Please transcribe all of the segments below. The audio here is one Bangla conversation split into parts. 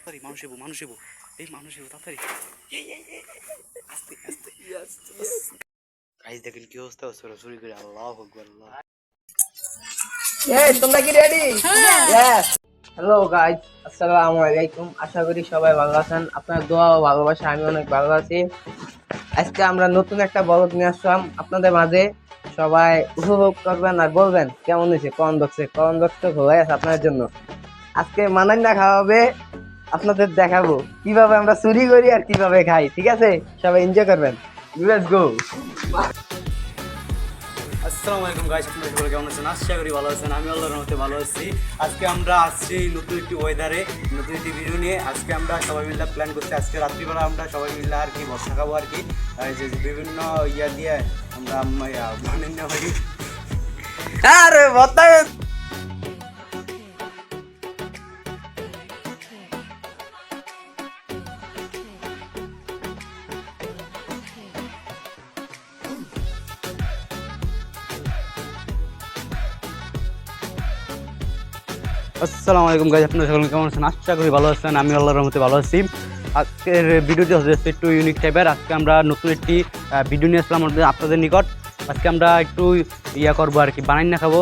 তাড়াতাড়ি মানুষ এবো এই মানুষ এবো তাড়াতাড়ি আস্তে আস্তে গাইস দেখেন কি অবস্থা চুরি করে আল্লাহু আকবার আল্লাহ। তোমরা কি রেডি? ইয়েস। হ্যালো গাইস, আসসালামু আলাইকুম। আশা করি সবাই ভালো আছেন। আপনার দোয়া ও ভালোবাসা আমি অনেক ভালো আছি। আজকে আমরা নতুন একটা ব্লগ নিয়ে আসলাম আপনাদের মাঝে। সবাই উপভোগ করবেন আর বলবেন কেমন হয়েছে। কমেন্ট বক্সে খোলা আছে আপনাদের জন্য। আজকে মানান না খাওয়াবে, আপনাদের দেখাবো কিভাবে আমরা চুরি করি আর কিভাবে খাই। ঠিক আছে, সবাই এনজয় করবেন। Let's go. আসসালামু আলাইকুম গাইস, আপনারা সবাই কেমন আছেন? আশা করি ভালো আছেন। আমি আল্লাহর রহমতে ভালো আছি। আজকে আমরা আসছি নতুন একটি ওয়েদারে, নতুন একটি ভিডিও নিয়ে। আজকে আমরা সবাই মিলে প্ল্যান করছি, আজকে রাত্রিবেলা আমরা সবাই মিলে আর কি বসা খাবো আর কি, যে বিভিন্ন ইয়া দিয়ে আমরা বানান্য হই। আরে বত্তা আসসালামু আলাইকুম গাইস, আপনারা সকলে কেমন আছেন? আশা করি ভালো আছেন। আমি আল্লাহর রহমতে ভালো আছি। আজকের ভিডিওটি হচ্ছে একটু ইউনিক টাইপের। আজকে আমরা নতুন একটি ভিডিও নিয়ে আসলাম আপনাদের নিকট। আজকে আমরা একটু ইয়া করবো আর কি, বানাই না খাবো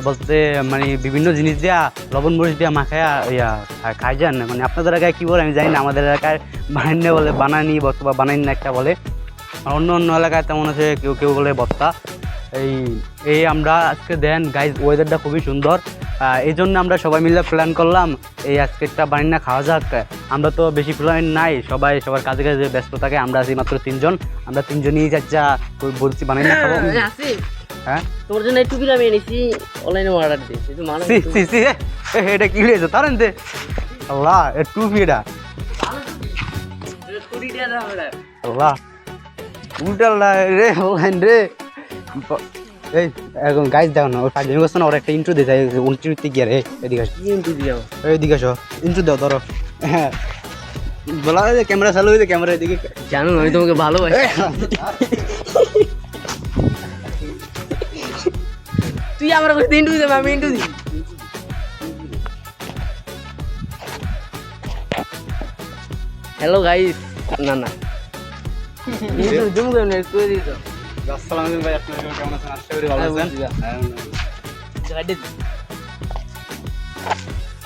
বলতে মানে বিভিন্ন জিনিস দিয়া লবণ মরিচ দিয়া মাখায়া ইয়া খাই যান। মানে আপনাদের এলাকায় কী বলে আমি জানি না, আমাদের এলাকায় বানাই না বলে বানানি বা বানাই না একটা বলে, আর অন্য অন্য এলাকায় তেমন আছে কেউ কেউ বলে বত্তা। এই আমরা আজকে দেন গাইজ ওয়েদারটা খুবই সুন্দর, এই জন্য আমরা সবাই মিলে প্ল্যান করলাম এই আজকে একটা বানাই খাওয়া যাক। আমরা তো বেশি প্ল্যান নাই, সবার কাজে কাজে ব্যস্ত থাকে। আমরা আছি মাত্র তিনজন, আমরা তিনজনই চাচ্ছা বলছি বানাই না খাবো। হ্যাঁ, তোর জন্য একটু আমি এনেছি, অনলাইনে অর্ডার দিয়েছি। এটা কি হয়েছে তার আল্লাহ টুপি, এটা আল্লাহ উল্টাল্লা রে অনলাইন রে। এই এখন গাইজ দেখো না, ওর পাঁচ জন করছে না, ওর একটা ইন্ট্রো দিতে ইন্ট্রোতে গিয়ে রে এদিকে এদিকে আসো, ইন্ট্রো দাও ধরো। হ্যাঁ বলা হয় যে ক্যামেরা চালু হয়েছে, ক্যামেরা এদিকে। জানো আমি তোমাকে ভালোবাসি। তুই আমার কাছে ইন্টু দিবি, আমি ইন্টু দিই। হ্যালো গাইস, না ইন্টু জুম করে নে তুই দিছ। আসসালামু আলাইকুম ভাই, আপনারা কেমন আছেন? আশা করি ভালো আছেন।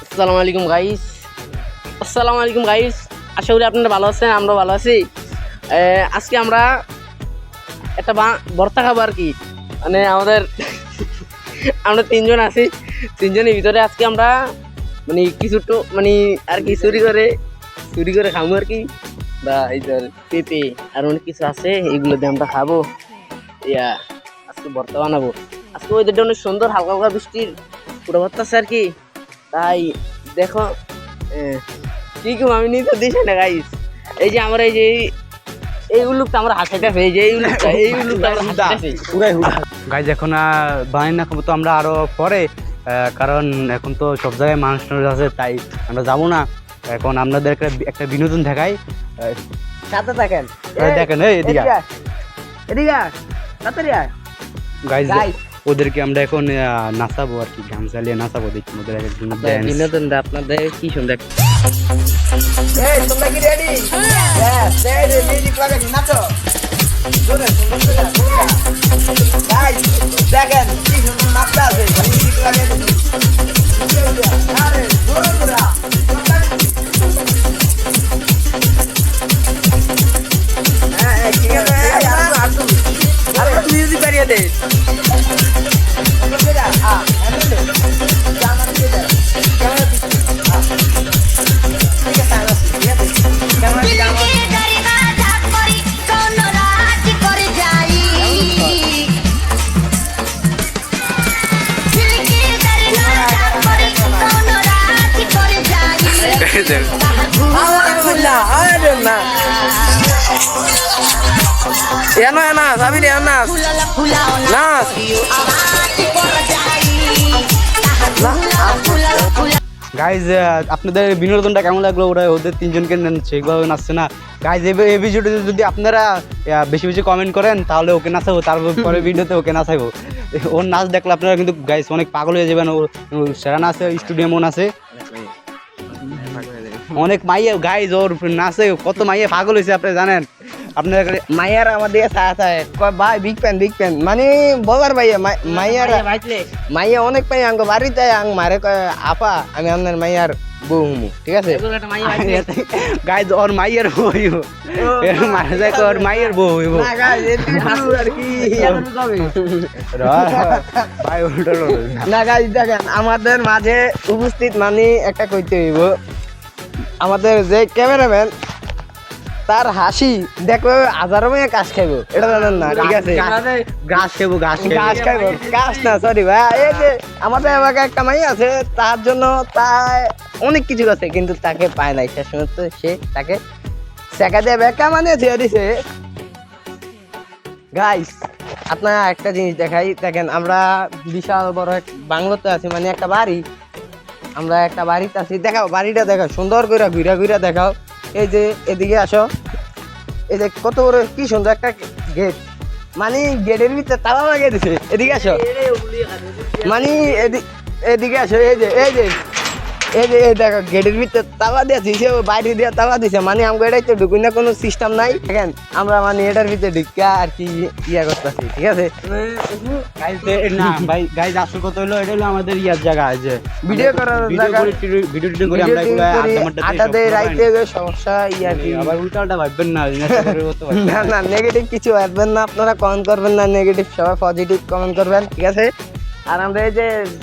আসসালামু আলাইকুম গাইস, আশা করি আপনারা ভালো আছেন, আমরা ভালো আছি। আজকে আমরা একটা ভর্তা খাবো আর কি, মানে আমরা তিনজন আছি, তিনজনের ভিতরে আজকে আমরা মানে কিছু মানে আর কি চুরি করে খাবো আর কি, বা এই ধর পেঁপে আর অনেক কিছু আছে, এগুলো দিয়ে আমরা খাবো। আজকে ভর্তা বানাবো। আজকে ওয়েদারটা অনেক সুন্দর, হালকা হালকা বৃষ্টির পুরো ভর্তা আছে আর কি। তাই দেখো কি আমি নিতে দিস না গাইস। এই যে আমরা এই উল্লুকটা আমরা হাসাইতেছি, এই যে এই উল্লুকটা আমরা হাসাইতেছি পুরাই হুড়া। গাইজ এখন বানাই না খাবো তো আমরা আরো পরে, কারণ এখন তো সব জায়গায় মানুষ আছে, তাই আমরা যাবো না। এখন আপনাদের একটা বিনোদন দেখাই, সাথে থাকেন। দেখেন এদিকে গাইজ, ওদেরকে আমরা এখন নাচাবো আর কি, গান চালিয়ে নাচাবো। দেখি ওদের বিনোদনটা আপনাদের কি সুন্দর। তোমরা কি রেডি? মিউজিক লাগাচ্ছি, নাচো। দেখেন কি সুন্দর নাচতে আছে, মিউজিক লাগাচ্ছি। মিউজিক বাড়িয়ে দে। গাইজ আপনাদের বিনোদনটা কেমন লাগলো? ওরা ওদের তিনজনকে সেইভাবে নাচছে না গাইজ। এই ভিডিওতে যদি আপনারা বেশি বেশি কমেন্ট করেন তাহলে ওকে নাচাবো, তারপর পরে ভিডিওতে ওকে নাচাবো। ওর নাচ দেখলে আপনারা কিন্তু গাইজ অনেক পাগল হয়ে যাবেন। ওর সেরা নাচে স্টুডিয়াম আছে, অনেক মাইয়া গাইজ ওর নাচে কত মাইয়া পাগল হয়েছে আপনি জানেন আপনার মাইয়ার আমাদের সাথে কয় ভাই বিগ ফ্যান মানে বলার ভাইয়া মাইয়ার মাইয়া অনেক পাই আঙ্গ বাড়িতে আং মারে কয় আপা আমি আপনার মাইয়ার বউ হুমু ঠিক আছে গাইজ ওর মাইয়ের বউ হইব মারা যায় ওর মাইয়ের বউ হইব না গাইস এটুকু আর কি ভাই উল্টো না গাইস দেখেন আমাদের মাঝে উপস্থিত মানে একটা কইতে হইব আমাদের যে ক্যামেরাম্যান তার হাসি দেখবে হাজারো মেয়ে কাজ খাইব এটা জানেন না ঠিক আছে ঘাস খেবো ঘাস গাছ খাইব গাছ না সরি ভাই এই যে আমাদের এলাকায় একটা মাই আছে তার জন্য তাই অনেক কিছু আছে কিন্তু তাকে পায় নাই শেষ মুহূর্তে সে তাকে শেখা দিয়ে বেকা মানে ছেড়ে দিছে গাইস আপনারা একটা জিনিস দেখাই দেখেন আমরা বিশাল বড় এক বাংলোতে আছি মানে একটা বাড়ি আমরা একটা বাড়িতে আছি দেখাও বাড়িটা দেখাও সুন্দর করে ঘুরা ঘুরা দেখাও এই যে এদিকে আসো এই যে কত বড় কি সুন্দর একটা গেট মানে গেটের ভিতরে তালা লাগিয়ে দিছে এদিকে আসো মানে এদিকে আসো এই যে এই দেখো গেটের ভিতরে তালা দিয়েছি সে বাইরে দিয়ে তালা দিছে মানে আমাকে এটাই তো ঢুকুই না কোনো সিস্টেম নাই দেখেন আমরা মানে এটার ভিতরে ঢুকা আর কি ইয়া করতেছি ঠিক আছে না ভাই গাইজ আসল কথা হলো এটা হলো আমাদের ইয়ার জায়গা আছে ভিডিও করার জায়গা ভিডিও করে আমরা এগুলো আড্ডা দেই রাইতে সমস্যা ইয়া কি আবার উল্টাটা ভাববেন না না না নেগেটিভ কিছু ভাববেন না আপনারা কমেন্ট করবেন না নেগেটিভ সবাই পজিটিভ কমেন্ট করবেন ঠিক আছে আর আমরা এই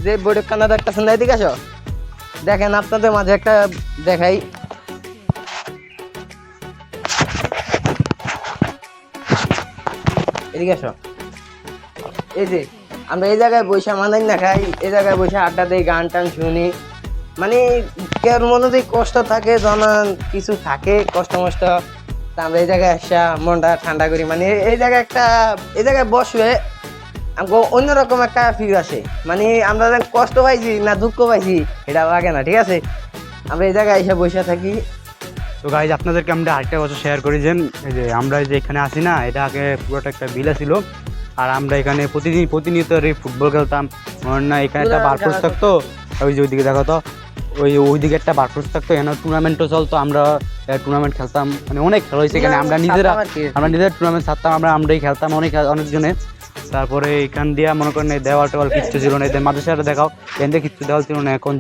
যে বোর্ডের কানা দেখতেছেন না এদিকে আসো দেখেন আপনাদের মাঝে একটা দেখাই এদিকে আসো এই যে আমরা এই জায়গায় বসে মানাই না খাই এই জায়গায় বসে আড্ডা দিই গান টান শুনি মানে কেউ মনে যদি কষ্ট থাকে জানান কিছু থাকে কষ্ট মষ্ট তা আমরা এই জায়গায় আসা মনটা ঠান্ডা করি মানে এই জায়গায় বসবে আমাকে অন্যরকম একটা ফিল আসে মানে আমরা যে কষ্ট পাইছি না দুঃখ পাইছি এটা লাগে না ঠিক আছে আমরা এই জায়গায় এসে বসে থাকি তো গাইজ আপনাদেরকে আমরা আরেকটা কথা শেয়ার করি যে এই যে আমরা যে এখানে আসি না এটা আগে পুরোটা একটা বিলা ছিল আর আমরা এখানে প্রতিনিয়ত ফুটবল খেলতাম না এখানে একটা বারফোর্স থাকতো ওই যে ওইদিকে দেখো তো ওইদিকে একটা বারফোর্স থাকতো এখানে টুর্নামেন্টও চলতো আমরা টুর্নামেন্ট খেলতাম মানে অনেক খেলা হয়েছে এখানে আমরা নিজেরা টুর্নামেন্ট ছাড়তাম আমরাই খেলতাম অনেকজনে তারপরে এখান দিয়ে মনে করেন দেওয়াল টেওয়াল কিচ্ছু ছিল না এদের মাদ্রাসাটা দেখাও এখান থেকে কিচ্ছু দেওয়াল ছিল না এখন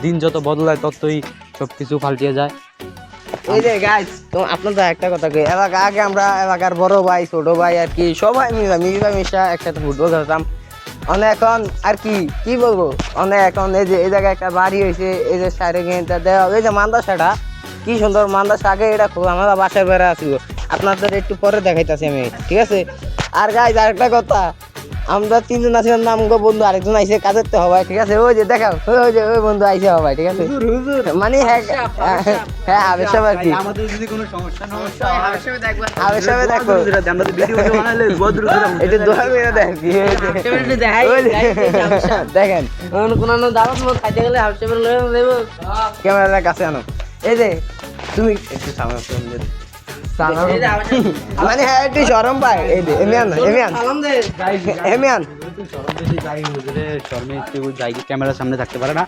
দিন যত বদলায় ততই সব কিছু পাল্টিয়ে যায় এই যে গাইস তো আপনাদের একটা কথা কই আগে আমরা এলাকার বড় ভাই ছোট ভাই আর কি সবাই মিশা একসাথে ফুটবল খেলতাম অনেক এখন আর কি বলবো অনেক এখন এই যে এই জায়গায় একটা বাড়ি হয়েছে এই যে সাইডে গেঁটা দেওয়া এই যে মাদ্রাসাটা কি সুন্দর মাদ্রাসা আগে এটা খুব আমরা বাসায় বেড়া আসিব আপনাদের একটু পরে দেখাইতেছি আমি ঠিক আছে আর গাইস আরেকটা কথা আমরা তিনজন আছি নাম বন্ধু আরেকজন আইসে কাজের তো হবাই ঠিক আছে ওই যে দেখাও ওই যে ওই বন্ধু আইসে হবাই ঠিক আছে মানে হ্যাঁ আবেশাব আর কি আমাদের যদি কোনো সমস্যা আবেশাবে দেখো আমরা তো ভিডিও বানালে এটা দোয়া করে দেখেন কোনো দাওয়াত মত খাইতে গেলে হাউসের লয়ে দেব ক্যামেরার কাছে আনো এই যে তুমি একটু সামনে মানে হ্যাঁ একটু সরম পায় এই যে এমিয়ান ক্যামেরার সামনে থাকতে পারে না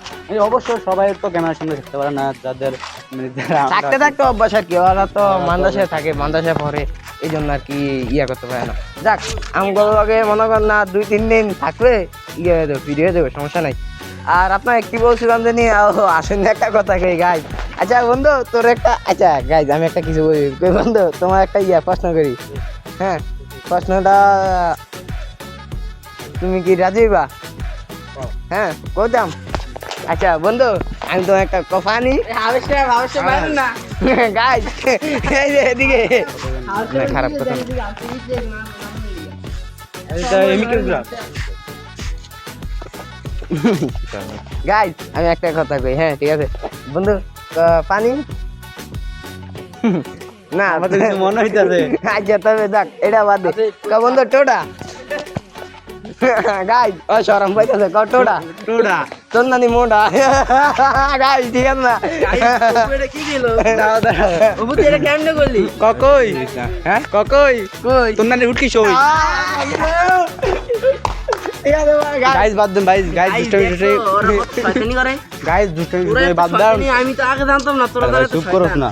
অবশ্য সবাই তো ক্যামেরার সামনে থাকতে পারে না যাদের থাকতে অভ্যাস আর কি ওরা তো মাদ্রাসায় থাকে মাদ্রাসায় পড়ে এই জন্য আর কি ইয়া করতে পারে না যাক আমগুলো আগে মনে কর না 2-3 দিন থাকবে ইয়ে দেবো ভিডিও দেবো সমস্যা নাই আর আপনার কি বলছিলাম জানি আসেন একটা কথা কই গাই আচ্ছা বন্ধু তোর একটা আচ্ছা গাইজ আমি একটা কিছু বলি কই বন্ধু তোমার একটা প্রশ্ন করি হ্যাঁ প্রশ্নটা তুমি কি রাজি হইবা হ্যাঁ কইতাম আচ্ছা বন্ধু আমি তোমার একটা কফা নি না গাইজ এই যে এদিকে খারাপ কথা গাইজ আমি একটা কথা কই হ্যাঁ ঠিক আছে বন্ধু পানি না আমাদের কিছু মনে হইতাছে আচ্ছা তবে দেখ এটা বাদ দে বন্ধু টোটা গাইজ ও শরম পাইতেছে টোটা তোর নানি মোটা গাইজ ঠিক আছে না কি দিল ওবু তুই এটা কেমনে করলি ককই হ্যাঁ ককই তোর নানি উঠকি সই ঠিক আছে ভাই গাইস বাদ দেন ভাই, গাইস দুষ্টামি শয়তানি করে গাইস দুষ্টামি ওরা এত বাদ দেন। শয়তানি, আমি তো আগে জানতাম না তোরা ভাই তো চুপ করো না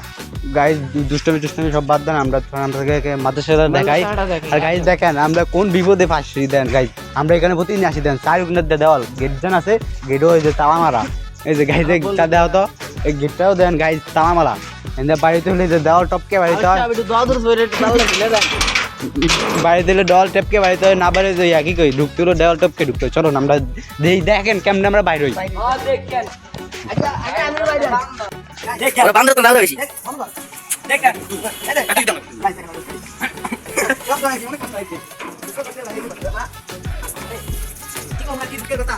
গাইস, দুষ্টামি সব বাদ দেন, আমরা আপনাদেরকে মাদ্রাসাটা দেখাই। আর গাইস দেখেন আমরা কোন বিপদে ফাঁসি দেন গাইস, আমরা এখানে প্রতিদিন আসি দেন, চার উঠনের দেওয়াল গেট দেন আছে, গেটও ওই যে তালা মারা, এই যে গাইস গেটটা দেওয়া তো, এই গেটটাও দেন গাইস তালা মারা, এনে বাড়িতে হলে যে দেওয়াল টপকে বাড়িতে হয়, আমি তো দোয়া ধরে তাহলে দিলে দাও বাড়িতে হলে দেওয়াল টপকে বাড়িতে হয়, না বাড়ি যে একই কই ঢুকতে হলো দেওয়াল টপকে ঢুকতে হয়। চলো না আমরা দেখেন কেমনে আমরা বাইরে হই। দেখেন আচ্ছা আগে আমি বাইরে দেখেন ওরা বান্দর তো দাও বেশি দেখেন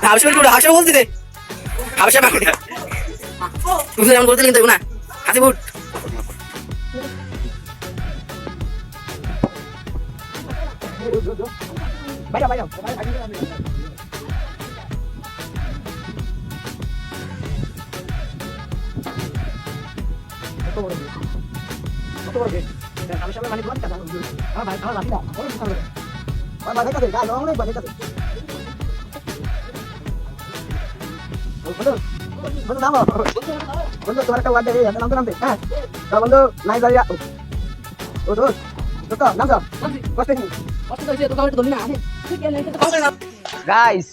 হাবশা বলতে হাবশা বলতে দে হাবশা বাকি তুমি যেমন করতে কিন্তু না হাতে বুট গাইস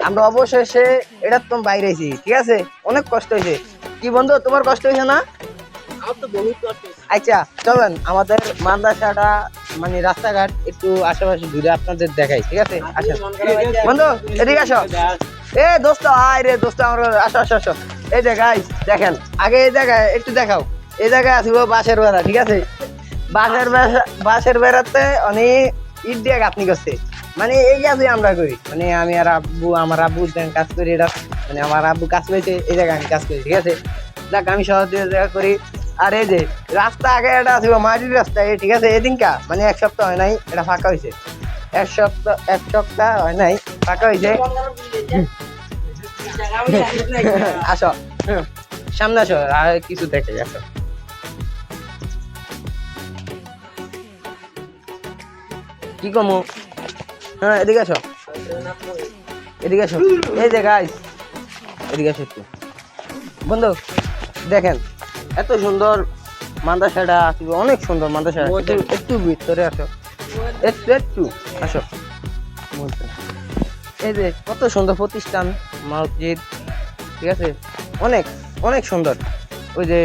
আমরা অবশেষে এটা তো বাইরে আছি, ঠিক আছে অনেক কষ্ট হয়েছে। কি বন্ধু তোমার কষ্ট হয়েছে না? আমার তো বহুত কষ্ট আচ্ছা চলেন আমাদের মাদ্রাসাটা মানে রাস্তাঘাট একটু আশেপাশে ঘুরে আপনাদের দেখাই, ঠিক আছে আসেন বন্ধু এদিকে আসো। এ দোস্ত আয় রে দোস্ত আমরা আসো আসো আসো। এই যে গাইস দেখেন আগে এই জায়গায় একটু দেখাও, এই জায়গায় আসবো বাঁশের বেড়া, ঠিক আছে বাঁশের বেড়াতে অনেক ইট দিয়ে গাঁথনি করছে, মানে এই কাজই আমরা করি, মানে আমি আর আব্বু আমার আব্বু কাজ করি, এটা মানে আমার আব্বু কাজ করেছে এই জায়গায় আমি কাজ করি, ঠিক আছে দেখ আমি শহর দিয়ে জায়গা করি। আর এই যে রাস্তা আগে এটা ছিল মাটির রাস্তা, ঠিক আছে এদিনকা মানে এক সপ্তাহ হয় নাই এটা ফাঁকা হয়েছে, এক সপ্তাহ হয় নাই ফাঁকা হয়েছে। আসো সামনে আসো আর কিছু দেখে আসো। কি কমো হ্যাঁ এদিকে আসো এদিকে আসো। এই যে গাইস এদিকে আসো একটু বন্ধু দেখেন এত সুন্দর মাদ্রাসাটা আছে, অনেক সুন্দর মাদ্রাসা, একটু ভিতরে আসো একটু আসো। এই যে কত সুন্দর প্রতিষ্ঠান মসজিদ, ঠিক আছে অনেক অনেক সুন্দর। ওই যে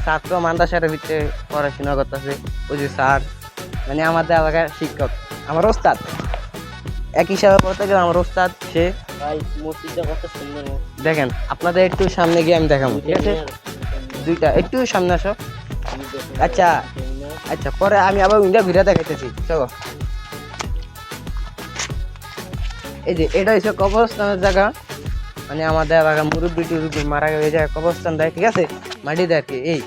ছাত্র মাদ্রাসার ভিতরে পড়াশোনা করতেছে, ওই যে স্যার মানে আমাদের এলাকার শিক্ষক আমার ওস্তাদ, এক হিসাবে বলতে গেলে আমার ওস্তাদ সে। ভাই মসজিদটা কত সুন্দর দেখেন আপনাদের একটু সামনে গিয়ে আমি দেখাবো, ঠিক আছে দুইটা একটু সামনে আসো। আচ্ছা আচ্ছা পরে আমি আবার উইন্ডা ঘুরে দেখাইতেছি চলো। এই যে এটা হচ্ছে কবরস্থানের জায়গা, মানে আমাদের এলাকার মুরব্বী টুরব্বী মারা গেলে এই জায়গায় কবরস্থান দেয়, ঠিক আছে মাটি দেয় আর কি। এই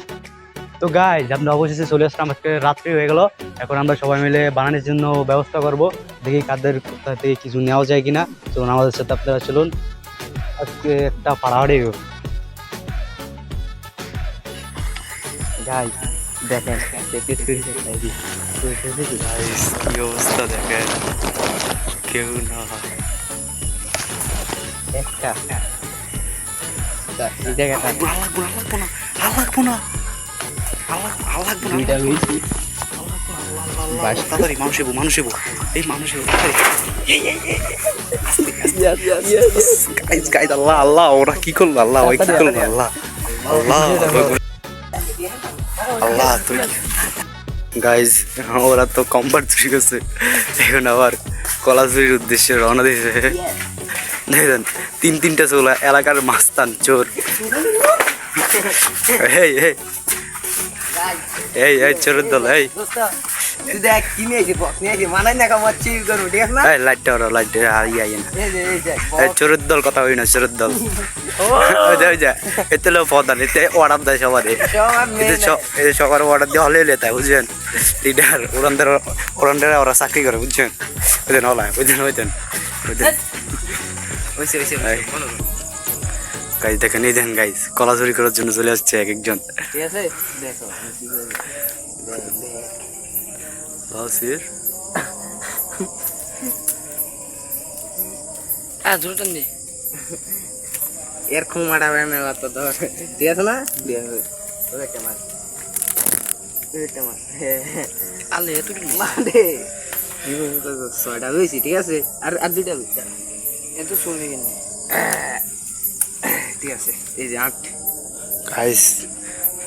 তো গাইজ আমরা অবশেষে চলে আসলাম, আজকে রাত্রি হয়ে গেল, এখন আমরা সবাই মিলে বানানোর জন্য ব্যবস্থা করব, দেখি কাদের কোথা থেকে কিছু নেওয়া যায় কিনা। চলুন আমাদের সাথে আপনারা চলুন, আজকে একটা পাড়াহাড়ি গাইস দেখেন কি অবস্থা দেখেন, কেউ না একটা এই জায়গাটা দুইটা হয়েছি আল্লাহ ওরা কি করলো, আল্লাহ ওই কি করলো, আল্লাহ আল্লাহ আল্লাহ তুই গাইজ ওরা তো কম্পার চুরি করছে, এখন আবার কলা চুরির উদ্দেশ্যে রওনা দিয়েছে। দেখেন তিনটা চোলা এলাকার মাস্তান চোর। এই এই এই এই চোরের দল, এই দেখ কি নিয়েছি বক্স নিয়েছি মানাই না কামার চিল করবো, ঠিক আছে না লাইটটা ওরা লাইট ইয়ে না, এই যে চোরের দল কথা হই না, চোরের দল এতে লোক প্রধান, এতে অর্ডার দেয় সবার, এতে সবার অর্ডার দিয়ে হলে লেতায় বুঝছেন, লিডার ওরানদের ওরা চাকরি করে বুঝছেন, ওইদিন হলায় ওইদিন গাইজ দেখেন এই দেখেন গাইজ কলা চুরি করার জন্য চলে আসছে এক একজন। ঠিক আছে দেখো হ্যাঁ ঝুলটান দি এর খুমাটা ব্যায়ামে তো ধর ঠিক আছে না একটা মার একটা মার আলে এত মারে ছয়টা হয়েছি ঠিক আছে আর আর দুইটা হয়েছে এত শুনবি কেন ঠিক আছে এই যে 8 গাইস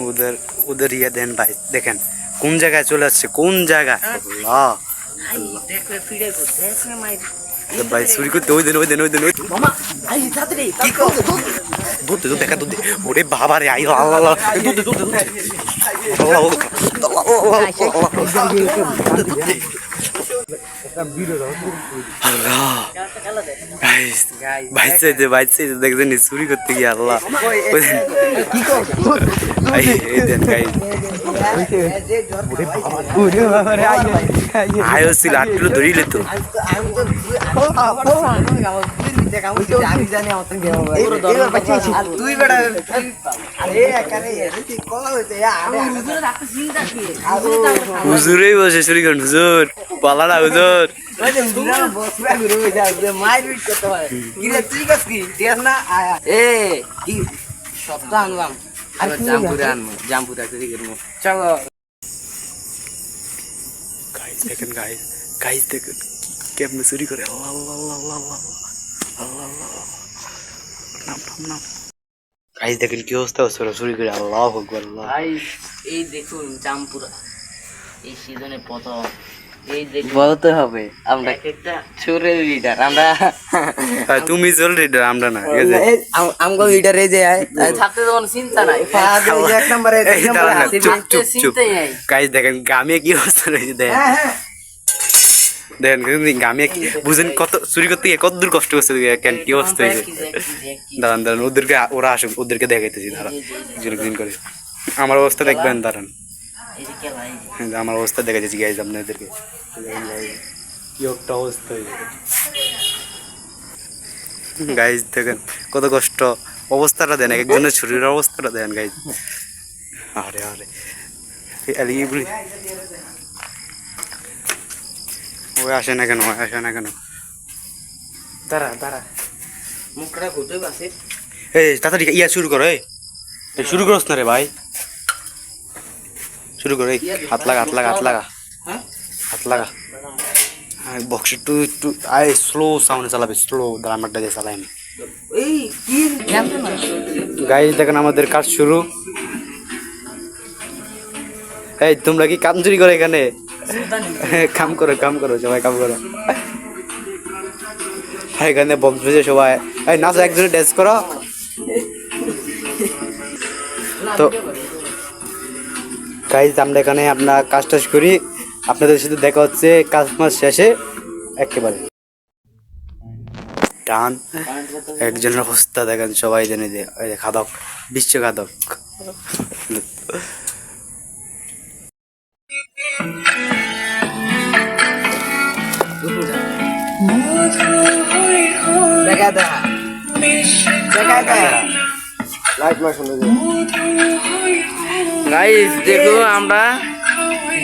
উধর উধর ইয়ে দেন ভাই দেখেন কোন জায়গায় চলে আসছে কোন জায়গা আল্লাহ দেখো ফিরে করতে না মাই ভাই চুরি করতে ওই দেন মামা আই তাড়াতাড়ি কি কর দুধ দেখা দুধ ওরে বাবা রে আই আল্লাহ আল্লাহ দুধ বাইসে দেখছেন চুরি করতে গিয়ে আল্লাহ কি কর এই দেন গাইস আয়ো ছিল আটলো ধরিলে তো হুজুরেই বসে চুরি করেন হুজুর পালা না হুজুর সপ্তাহ আনলাম জামপুরে আনবো জামপুরে একটা দিকে চলো গাইস দেখেন গাইস দেখেন কেমনে চুরি করে আল্লাহ আল্লাহ আল্লাহ আল্লাহ আল্লাহ আল্লাহ নাম গাইস দেখেন কি অবস্থা চুরি করে আল্লাহ আকবার আল্লাহ ভাই এই দেখুন জামপুরা এই সিজনে প্রথম এই দেখ বলতে হবে আমরা একটা চোরের লিডার আমরা তুমি চল রেডার আমরা না ঠিক আছে আমগো লিডার এই যে ছাত্র যখন চিন্তা নাই এক নম্বরে চুপ গাইস দেখেন গ্রামে কি অবস্থা রয়েছে দেখেন গ্রামে বুঝেন কত চুরি করতে গিয়ে কত দূর কষ্ট করছে কেন কি অবস্থা হয়েছে দাঁড়ান ওদেরকে ওরা আসুক ওদেরকে দেখাইতেছি দিন করে আমার অবস্থা দেখবেন দাঁড়ান আমার অবস্থা দেখা যাচ্ছে গাইজ আপনাদেরকে কি একটা অবস্থা গাইজ দেখেন কত কষ্ট অবস্থাটা দেন একজনের শরীরের অবস্থাটা দেন গাইজ আরে ওই আসে না কেন দাঁড়া মুখটা ঘুরতে পারছে এই তাড়াতাড়ি ইয়া শুরু করো শুরু করছ না রে ভাই শুরু করো হাত লাগা হ্যাঁ বক্স একটু আয় স্লো সাউন্ডে চালাবে স্লো ড্রামারটা দিয়ে চালাই আমি এই কি জানতে না গাইজ দেখেন আমাদের কাজ শুরু এই তোমরা কি কাম চুরি করো এখানে কাম করো সবাই কাম করো এখানে বক্স বেজে সবাই এই নাচো একজনে ড্যান্স করো তো গাইজ আমরা এখানে আপনার কাজ টাজ করি আপনাদের সাথে দেখা হচ্ছে কাজ মাস শেষে একেবারে টান একজনের অবস্থা দেখেন সবাই জেনে যে খাদক বিশ্বঘাতক গাইস দেখো আমরা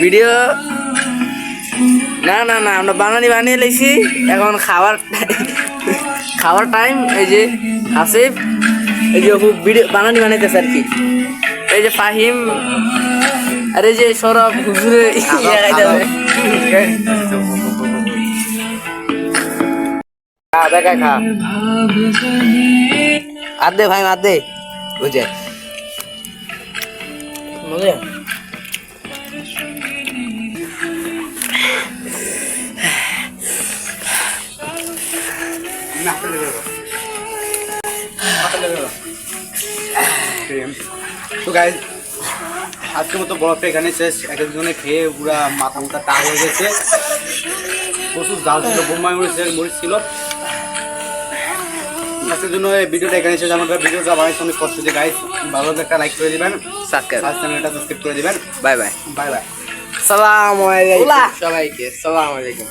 ভিডিও না আমরা বানিয়ে লেছি এখন খাওয়ার টাইম এই যে আসিফ এই যে ভিডিও বানাইতেছে আর কি এই যে ফাহিম আর এই যে সৌরভ হুজুরে দেখা খা আদে ভাই আদে বুঝে মজা তো গাইজ আজকের মতো বরফটা এখানে শেষ একজনে খেয়ে পুরা মাথা টাক হয়ে গেছে প্রচুর জাল ছিল বোম্বাই মরিচ ছিল আজকের জন্য এই ভিডিওটা এখানে শেষ আমাদের ভিডিওটা বানাইছে অনেক কষ্ট দিয়ে গাইজ ভালো একটা লাইক করে দিবেন চ্যানেলটা সাবস্ক্রাইব করে দিবেন বাই বাই সালাম আলাইকুম সবাইকে সালাম আলাইকুম